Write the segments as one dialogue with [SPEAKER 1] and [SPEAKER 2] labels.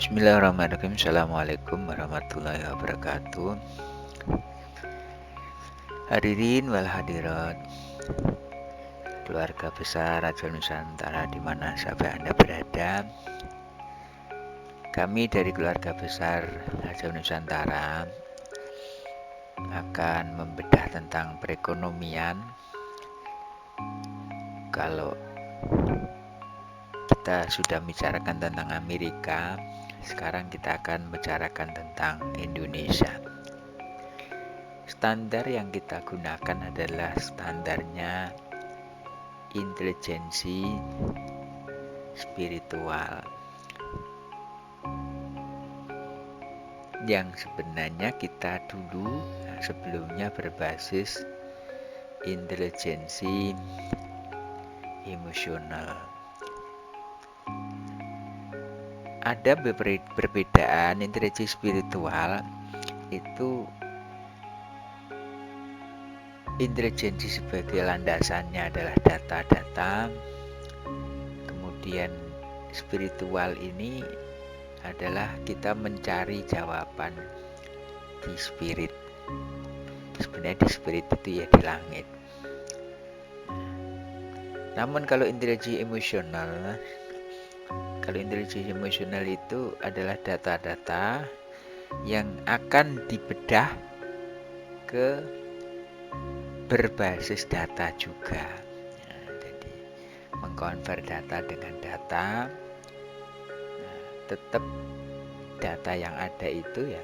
[SPEAKER 1] Bismillahirrahmanirrahim. Assalamualaikum warahmatullahi wabarakatuh. Hadirin wal hadirat, keluarga besar Radio Nusantara di mana sahabat Anda berada. Kami dari keluarga besar Radio Nusantara akan membedah tentang perekonomian. Kalau kita sudah bicarakan tentang Amerika, sekarang kita akan bicarakan tentang Indonesia. Standar yang kita gunakan adalah standarnya intelijensi spiritual, yang sebenarnya kita dulu sebelumnya berbasis intelijensi emosional. Ada perbedaan. Intelijensi spiritual itu intelijensi sebagai landasannya adalah data-data. Kemudian spiritual ini adalah kita mencari jawaban di spirit. Sebenarnya di spirit itu ya di langit. Namun kalau intelijensi emosional itu adalah data-data yang akan dibedah ke berbasis data juga. Jadi mengkonvert data dengan data, tetap data yang ada itu ya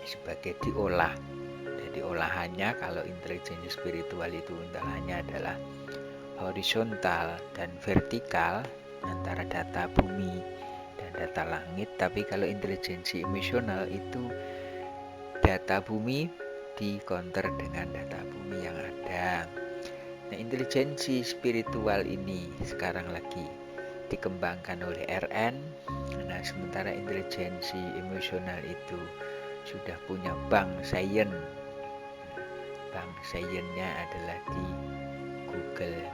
[SPEAKER 1] sebagai diolah. Jadi olahannya kalau intelijensi spiritual itu olahannya adalah horizontal dan vertikal antara data bumi dan data langit. Tapi kalau intelijensi emosional itu data bumi dikonter dengan data bumi yang ada. Nah, intelijensi spiritual ini sekarang lagi dikembangkan oleh RN. Nah, sementara intelijensi emosional itu sudah punya bank sains. Bank sainsnya adalah di Google.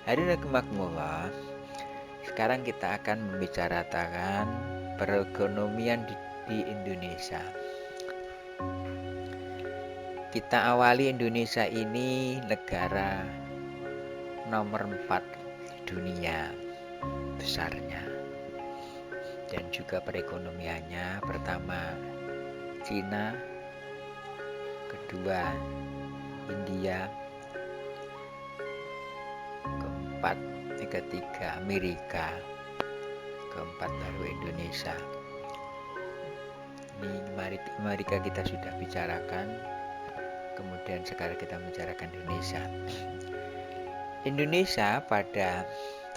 [SPEAKER 1] Hadirin rahimakumullah, sekarang kita akan membicarakan perekonomian di Indonesia. Kita awali Indonesia ini negara nomor 4 dunia besarnya dan juga perekonomiannya. Pertama Cina, kedua India, ketiga Amerika, keempat baru Indonesia. Ini Amerika kita sudah bicarakan, kemudian sekarang kita bicarakan Indonesia. Indonesia pada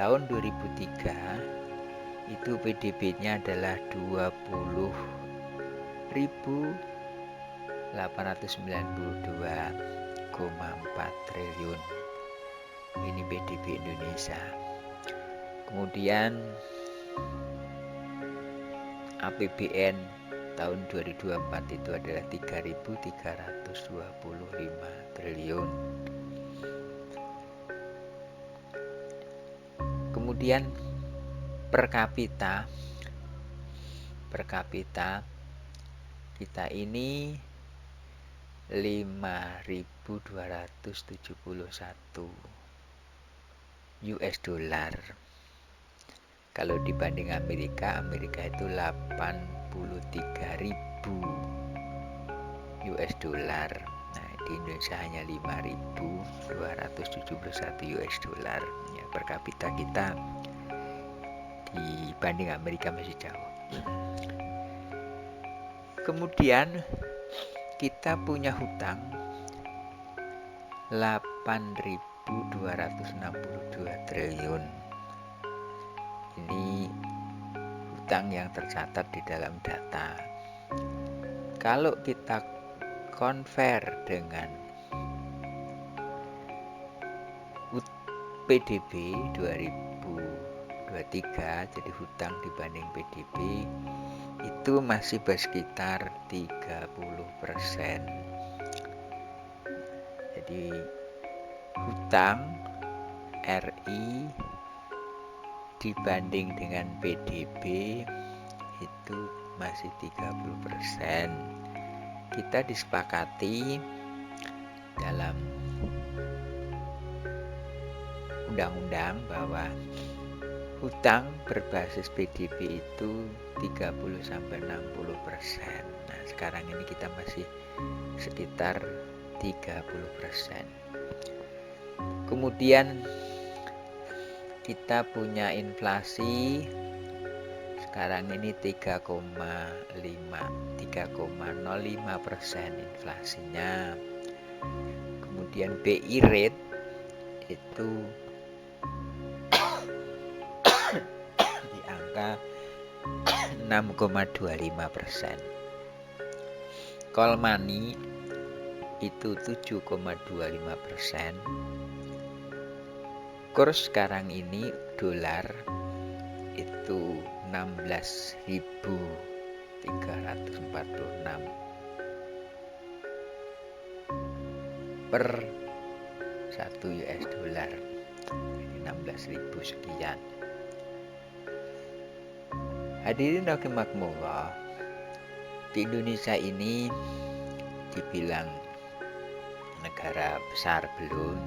[SPEAKER 1] tahun 2003 itu PDB-nya adalah 20.892,4 triliun. Ini PDB Indonesia. Kemudian APBN tahun 2024 itu adalah 3.325 triliun. Kemudian per kapita kita ini 5.271 US dollar. Kalau dibanding Amerika itu 83.000 US dollar. Nah, di Indonesia hanya 5.271 US dollar. Ya, per kapita kita dibanding Amerika masih jauh. Kemudian kita punya hutang 8.262 triliun. Ini hutang yang tercatat di dalam data. Kalau kita convert dengan PDB 2023, jadi hutang dibanding PDB itu masih bersekitar 30%. Jadi hutang RI dibanding dengan PDB itu masih 30%. Kita disepakati dalam undang-undang bahwa hutang berbasis PDB itu 30-60%. Nah, sekarang ini kita masih sekitar 30%. Kemudian kita punya inflasi sekarang ini 3,05% inflasinya. Kemudian BI rate itu di angka 6,25%. Call money itu 7,25%. Kurs sekarang ini dolar itu 16.346 per 1 US dollar. Jadi 16.000 sekian. Hadirin rahimakumullah, di Indonesia ini dibilang negara besar belum,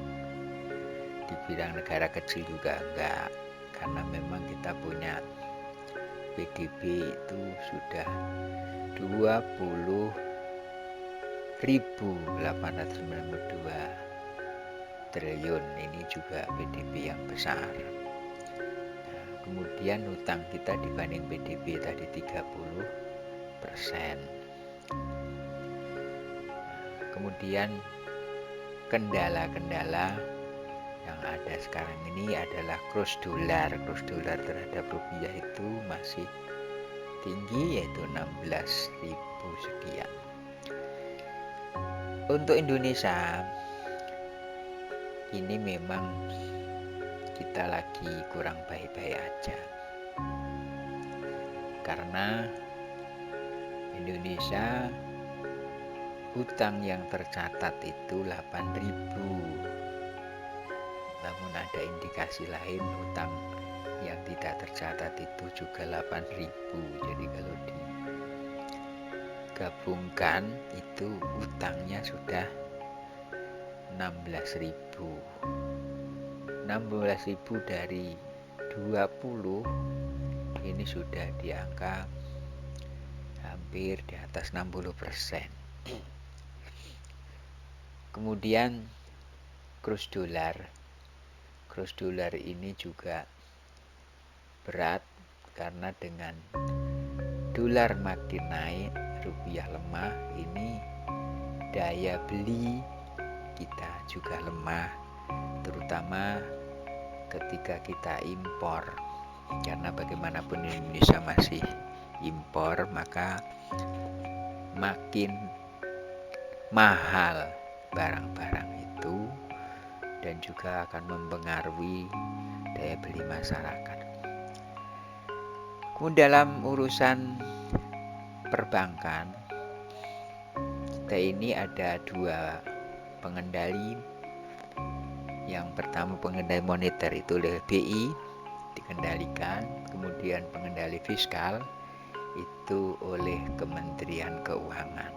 [SPEAKER 1] dibilang negara kecil juga enggak, karena memang kita punya PDB itu sudah 20.892 triliun. Ini juga PDB yang besar. Nah, kemudian hutang kita dibanding PDB tadi 30%. Kemudian kendala-kendala yang ada sekarang ini adalah kurs dolar. Kurs dolar terhadap rupiah itu masih tinggi, yaitu 16.000 sekian. Untuk Indonesia ini memang kita lagi kurang baik-baik aja, karena Indonesia hutang yang tercatat itu 8.000. Namun ada indikasi lain hutang yang tidak tercatat itu juga 8.000. Jadi kalau digabungkan itu hutangnya sudah 16.000. 16.000 dari 20 ini sudah di angka hampir di atas 60%. Kemudian kurs dolar ini juga berat, karena dengan dolar makin naik, rupiah lemah, ini daya beli kita juga lemah, terutama ketika kita impor, karena bagaimanapun Indonesia masih impor, maka makin mahal barang-barang itu dan juga akan mempengaruhi daya beli masyarakat. Kemudian dalam urusan perbankan, kita ini ada dua pengendali. Yang pertama pengendali moneter itu oleh BI dikendalikan, kemudian pengendali fiskal itu oleh Kementerian Keuangan.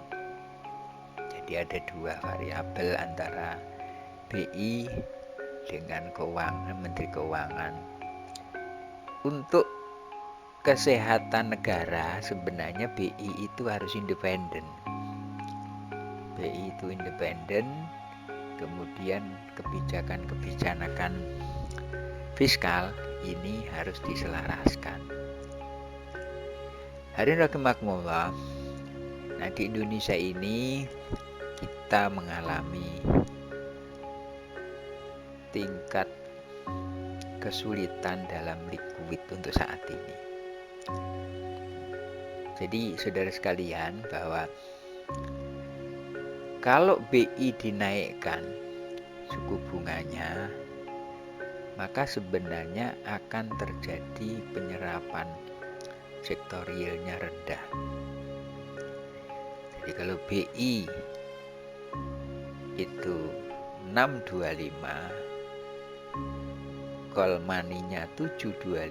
[SPEAKER 1] Jadi ada dua variabel antara BI dengan Menteri Keuangan. Untuk kesehatan negara sebenarnya BI itu harus independen. BI itu independen, kemudian kebijakan fiskal ini harus diselaraskan. Hadirin rahimakumullah, nah di Indonesia ini kita mengalami tingkat kesulitan dalam likuid untuk saat ini. Jadi saudara sekalian, bahwa kalau BI dinaikkan suku bunganya, maka sebenarnya akan terjadi penyerapan sektor realnya rendah. Jadi kalau BI itu 625, call money-nya 725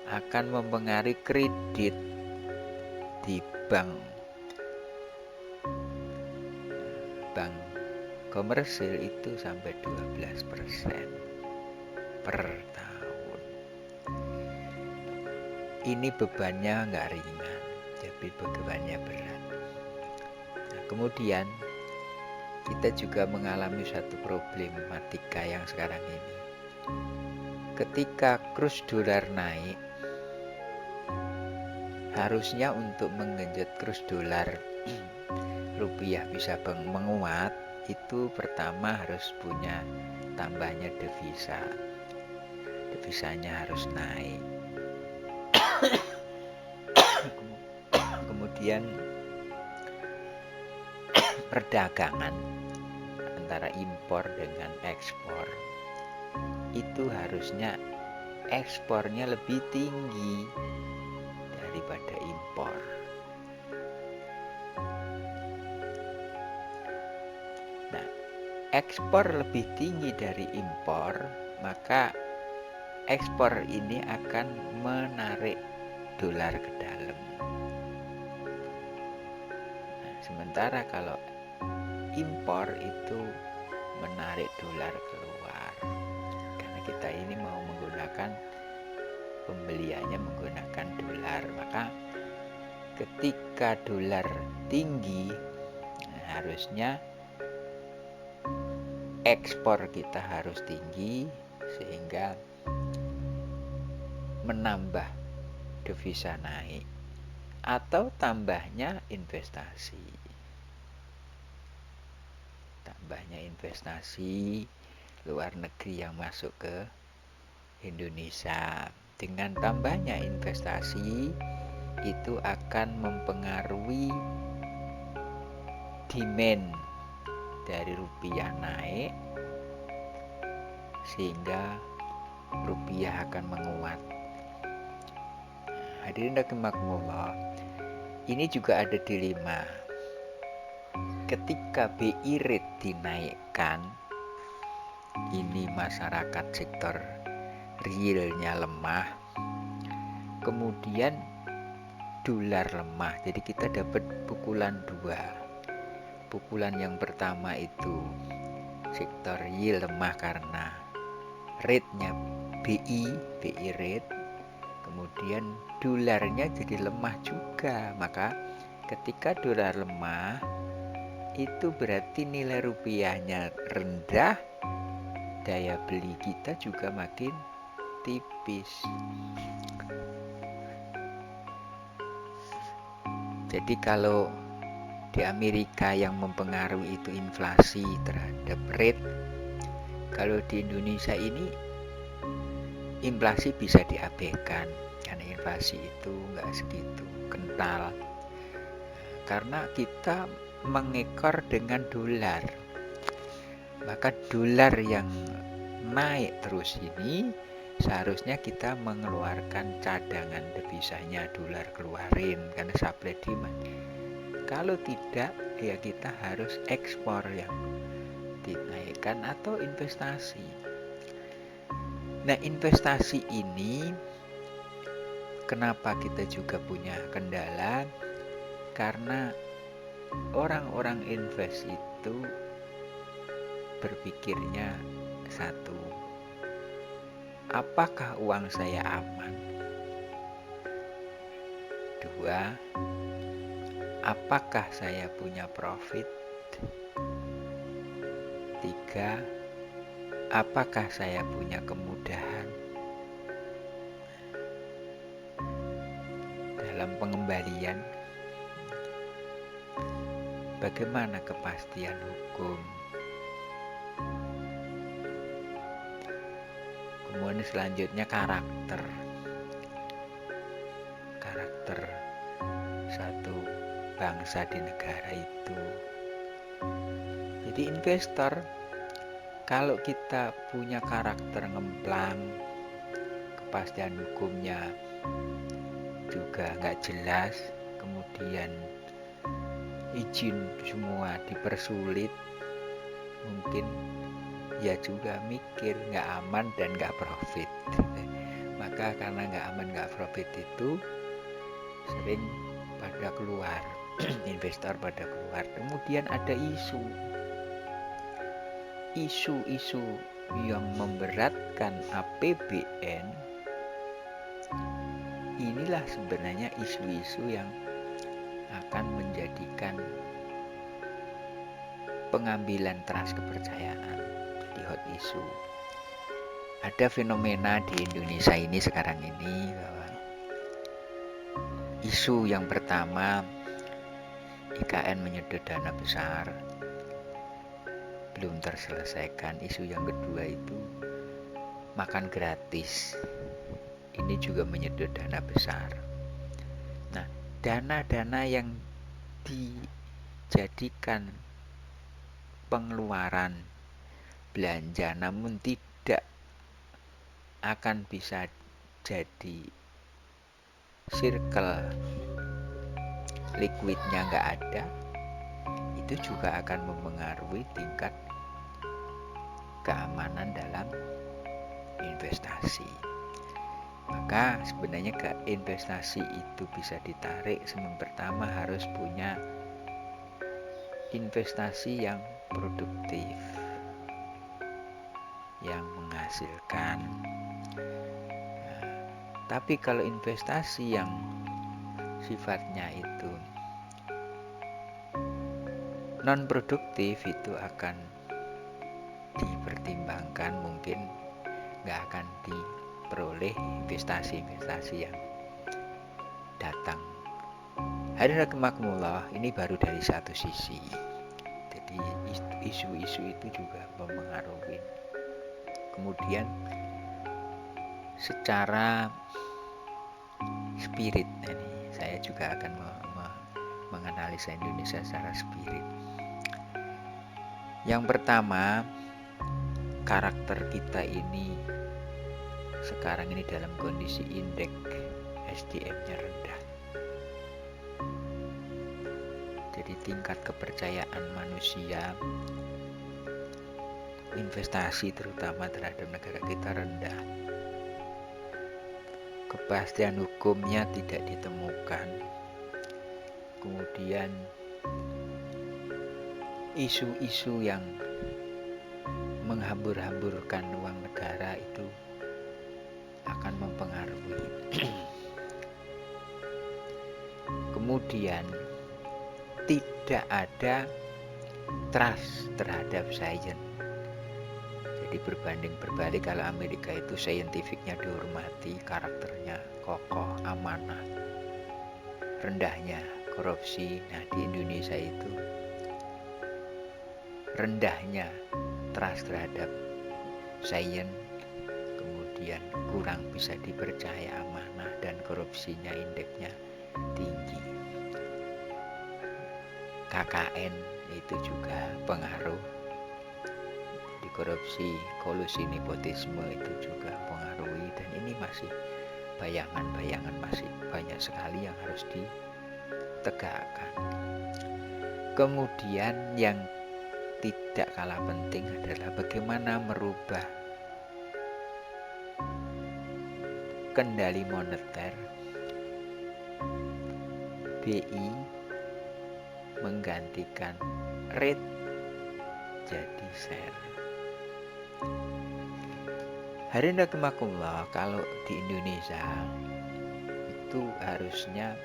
[SPEAKER 1] akan mempengaruhi kredit di bank komersil itu sampai 12% per tahun. Ini bebannya nggak ringan, tapi bebannya berat. Nah, kemudian kita juga mengalami satu problematika yang sekarang ini. Ketika kurs dolar naik, harusnya untuk menggenjot kurs dolar rupiah bisa menguat, itu pertama harus punya tambahnya devisa. Devisanya harus naik. Kemudian perdagangan antara impor dengan ekspor itu harusnya ekspornya lebih tinggi daripada impor. Nah, ekspor lebih tinggi dari impor, maka ekspor ini akan menarik dolar ke dalam. Nah, sementara kalau impor itu menarik dolar keluar, karena kita ini mau menggunakan pembeliannya menggunakan dolar, maka ketika dolar tinggi, harusnya ekspor kita harus tinggi sehingga menambah devisa naik atau tambahnya investasi. Tambahnya investasi luar negeri yang masuk ke Indonesia. Dengan tambahnya investasi itu akan mempengaruhi demand dari rupiah naik sehingga rupiah akan menguat. Hadirin rahimakumullah, ini juga ada dilema. Ketika BI rate dinaikkan, ini masyarakat sektor realnya lemah, kemudian dolar lemah, jadi kita dapat pukulan dua. Pukulan yang pertama itu sektor real lemah karena rate-nya BI rate, kemudian dolarnya jadi lemah juga. Maka ketika dolar lemah, itu berarti nilai rupiahnya rendah, daya beli kita juga makin tipis. Jadi kalau di Amerika yang mempengaruhi itu inflasi terhadap rate, kalau di Indonesia ini inflasi bisa diabaikan karena inflasi itu nggak segitu kental, karena kita mengekor dengan dolar. Maka dolar yang naik terus ini seharusnya kita mengeluarkan cadangan devisanya, dolar keluarin karena supply demand. Kalau tidak, ya kita harus ekspor yang dinaikkan atau investasi. Nah, investasi ini kenapa kita juga punya kendala? Karena orang-orang invest itu berpikirnya satu, apakah uang saya aman? Dua, apakah saya punya profit? Tiga, apakah saya punya kemudahan dalam pengembalian? Bagaimana kepastian hukum? Kemudian selanjutnya karakter satu bangsa di negara itu. Jadi investor, kalau kita punya karakter ngemplang, kepastian hukumnya juga nggak jelas, kemudian izin semua dipersulit, mungkin ya juga mikir nggak aman dan nggak profit. Maka karena nggak aman nggak profit itu sering pada keluar, investor pada keluar. Kemudian ada isu-isu yang memberatkan APBN. Inilah sebenarnya isu-isu yang akan menjadikan pengambilan trust kepercayaan jadi hot issue. Ada fenomena di Indonesia ini sekarang ini bahwa isu yang pertama, IKN menyedot dana besar, belum terselesaikan. Isu yang kedua itu makan gratis, ini juga menyedot dana besar. Nah, dana-dana yang dijadikan pengeluaran belanja namun tidak akan bisa jadi circle liquidnya nggak ada, itu juga akan mempengaruhi tingkat keamanan dalam investasi. Maka sebenarnya ke investasi itu bisa ditarik, pertama harus punya investasi yang produktif, yang menghasilkan. Tapi kalau investasi yang sifatnya itu non produktif, itu akan dipertimbangkan, mungkin nggak akan diperoleh investasi-investasi yang datang. Hadirin rahimakumullah, ini baru dari satu sisi. Jadi isu-isu itu juga mempengaruhi. Kemudian secara spirit, ini saya juga akan menganalisa Indonesia secara spirit. Yang pertama, karakter kita ini sekarang ini dalam kondisi indeks SDM-nya rendah. Jadi tingkat kepercayaan manusia investasi terutama terhadap negara kita rendah. Kepastian hukumnya tidak ditemukan. Kemudian isu-isu yang menghambur-hamburkan uang negara itu akan mempengaruhi. Kemudian tidak ada trust terhadap sains. Jadi berbanding berbalik, kalau Amerika itu saintifiknya dihormati, karakternya kokoh, amanah, rendahnya korupsi. Nah, di Indonesia itu rendahnya trust terhadap sains, kemudian kurang bisa dipercaya, amanah, dan korupsinya indeksnya tinggi. KKN itu juga pengaruh. Di korupsi, kolusi, nepotisme itu juga pengaruhi, dan ini masih bayangan-bayangan, masih banyak sekali yang harus ditegakkan. Kemudian yang tidak kalah penting adalah bagaimana merubah kendali moneter. BI menggantikan rate jadi share. Hadirin rahimakumullah, kalau di Indonesia itu harusnya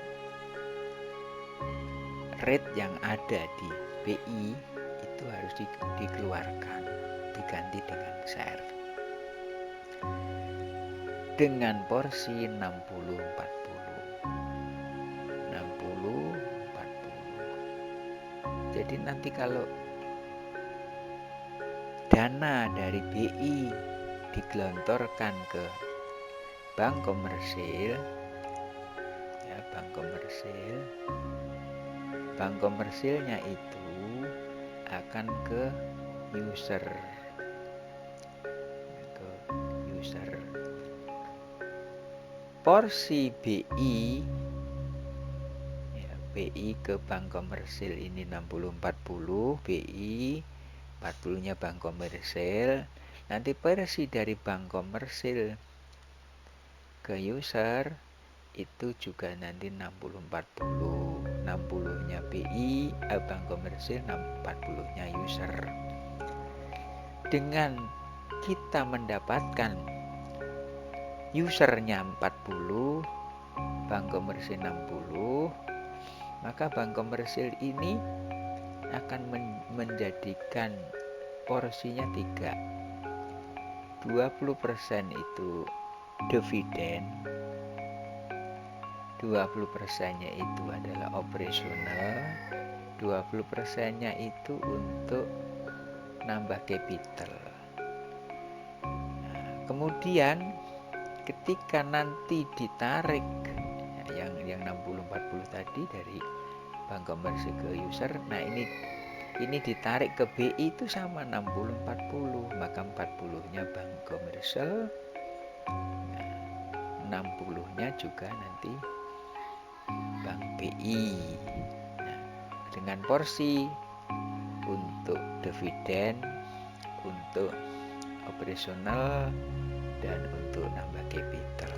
[SPEAKER 1] rate yang ada di BI itu harus dikeluarkan, diganti dengan share dengan porsi 60-40. 60-40. Jadi nanti kalau dana dari BI digelontorkan ke bank komersil, ya, bank komersilnya itu akan ke user. Porsi BI, ya, BI ke bank komersil ini 60-40, BI 40-nya bank komersil. Nanti versi dari bank komersil ke user itu juga nanti 60-40. 60-nya BI, bank komersil, 40-nya user. Dengan kita mendapatkan usernya 40, bank komersil 60, maka bank komersil ini akan menjadikan porsinya 3. 20% itu dividen, 20%-nya itu adalah operasional, 20%-nya itu untuk nambah capital. Nah, kemudian ketika nanti ditarik yang 60-40 tadi dari bank komersil ke user, nah ini ditarik ke BI itu sama 60-40, maka 40-nya bank komersil, 60-nya juga nanti bank BI. Nah, dengan porsi untuk dividen, untuk operasional, dan untuk nambah capital.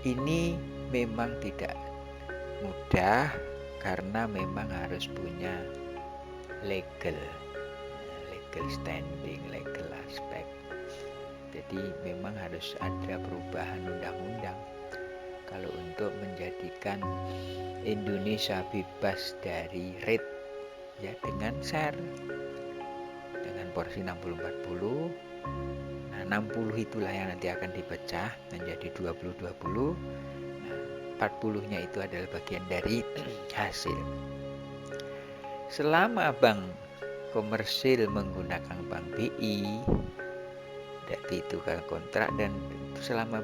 [SPEAKER 1] Ini memang tidak mudah karena memang harus punya legal standing, legal aspect. Jadi memang harus ada perubahan undang-undang kalau untuk menjadikan Indonesia bebas dari rate ya, dengan share, dengan porsi 60-40. Nah, 60 itulah yang nanti akan dipecah menjadi 20-20. Nah, 40-nya itu adalah bagian dari hasil. Selama bank komersil menggunakan bank BI, berarti itu kan kontrak, dan selama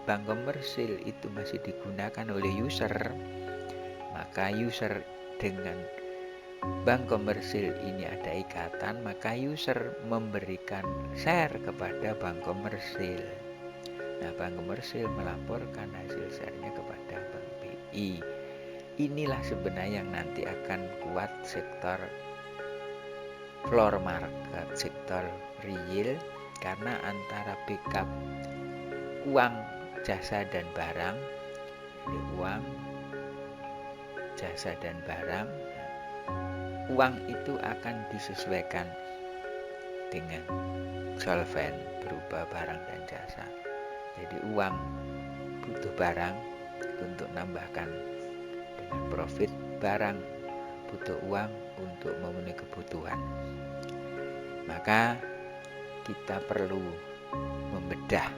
[SPEAKER 1] bank komersil itu masih digunakan oleh user, maka user dengan bank komersil ini ada ikatan, maka user memberikan share kepada bank komersil. Nah, bank komersil melaporkan hasil share-nya kepada bank BI. Inilah sebenarnya yang nanti akan kuat sektor floor market, sektor real, karena antara backup uang, jasa, dan barang, jadi uang, jasa, dan barang, uang itu akan disesuaikan dengan solven berupa barang dan jasa. Jadi uang butuh barang untuk nambahkan dengan profit, barang butuh uang untuk memenuhi kebutuhan. Maka kita perlu membedah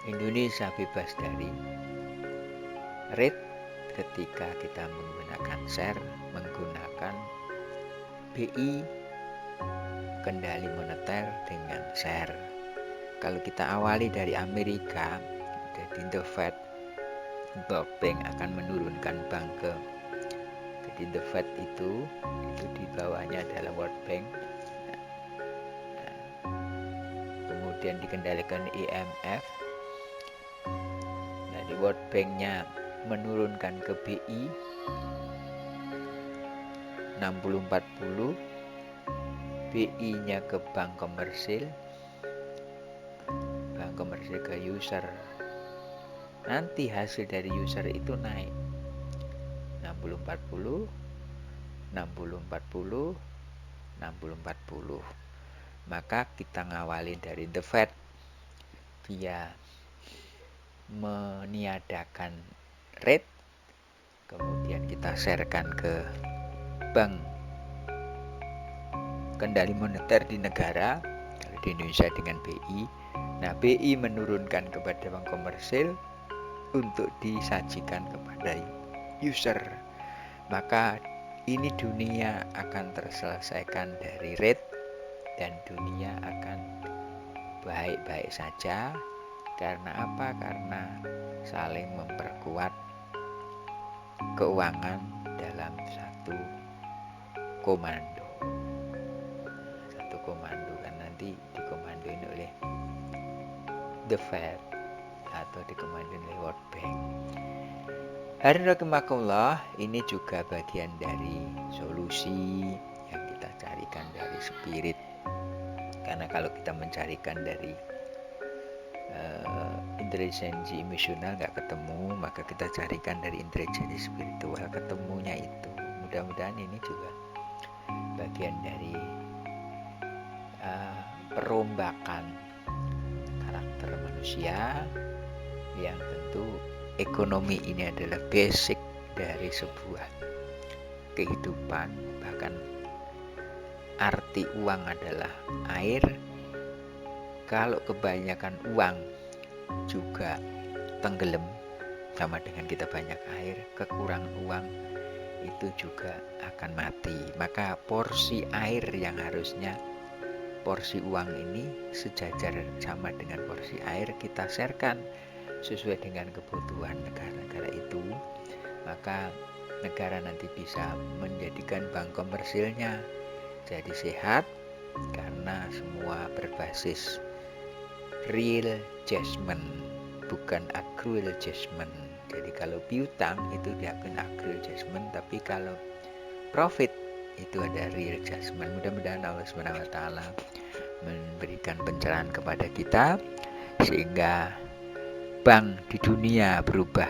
[SPEAKER 1] Indonesia bebas dari rate ketika kita menggunakan share, menggunakan BI, kendali moneter dengan share. Kalau kita awali dari Amerika, jadi the Fed, World Bank akan menurunkan bank ke, jadi the Fed itu di bawahnya adalah World Bank. Kemudian dikendalikan IMF. Nah, di World Bank-nya menurunkan ke BI 60-40, BI-nya ke bank komersil, bank komersil ke user. Nanti hasil dari user itu naik 60-40, 60-40, 60-40. Maka kita ngawalin dari the Fed via meniadakan rate, kemudian kita sharekan ke bank kendali moneter di negara, kalau di Indonesia dengan BI. Nah, BI menurunkan kepada bank komersil untuk disajikan kepada user. Maka ini dunia akan terselesaikan dari rate, dan dunia akan baik-baik saja. Karena apa? Karena saling memperkuat keuangan dalam satu komando. Satu komando kan nanti dikomandoin oleh the Fed atau dikomandoin oleh World Bank. Hadirin rahimakumullah, ini juga bagian dari solusi yang kita spirit. Karena kalau kita mencarikan dari intelijensi emosional nggak ketemu, maka kita carikan dari intelijensi spiritual, ketemunya itu. Mudah-mudahan ini juga bagian dari perombakan karakter manusia, yang tentu ekonomi ini adalah basic dari sebuah kehidupan. Bahkan arti uang adalah air. Kalau kebanyakan uang juga tenggelam, sama dengan kita banyak air, kekurangan uang itu juga akan mati. Maka porsi air yang harusnya porsi uang ini sejajar sama dengan porsi air, kita sharekan sesuai dengan kebutuhan negara-negara itu, maka negara nanti bisa menjadikan bank komersilnya jadi sehat, karena semua berbasis real judgment, bukan accrual judgment. Jadi kalau piutang itu diakuin accrual judgment, tapi kalau profit itu ada real judgment. Mudah-mudahan Allah SWT memberikan pencerahan kepada kita sehingga bank di dunia berubah,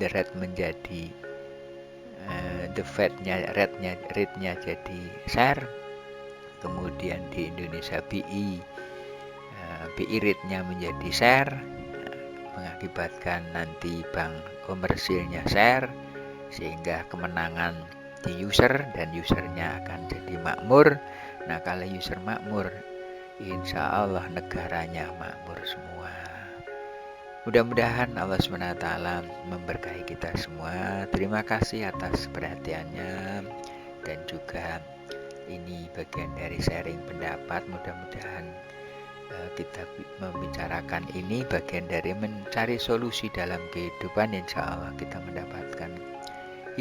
[SPEAKER 1] the rate menjadi the Fed-nya rate-nya jadi share, kemudian di Indonesia BI rate-nya menjadi share, mengakibatkan nanti bank komersilnya share, sehingga kemenangan di user dan usernya akan jadi makmur. Nah, kalau user makmur, insya Allah negaranya makmur semua. Mudah-mudahan Allah SWT memberkahi kita semua. Terima kasih atas perhatiannya, dan juga ini bagian dari sharing pendapat. Mudah-mudahan kita membicarakan ini bagian dari mencari solusi dalam kehidupan. Insya Allah kita mendapatkan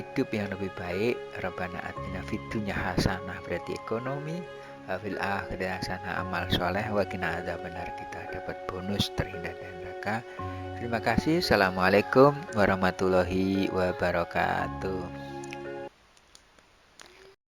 [SPEAKER 1] hidup yang lebih baik. Rabbana atina fid dunya hasanah, berarti ekonomi, fil akhirati hasanah, amal soleh, wa qina adzabannar, kita dapat bonus terindah dan neraka. Terima kasih. Assalamualaikum warahmatullahi wabarakatuh.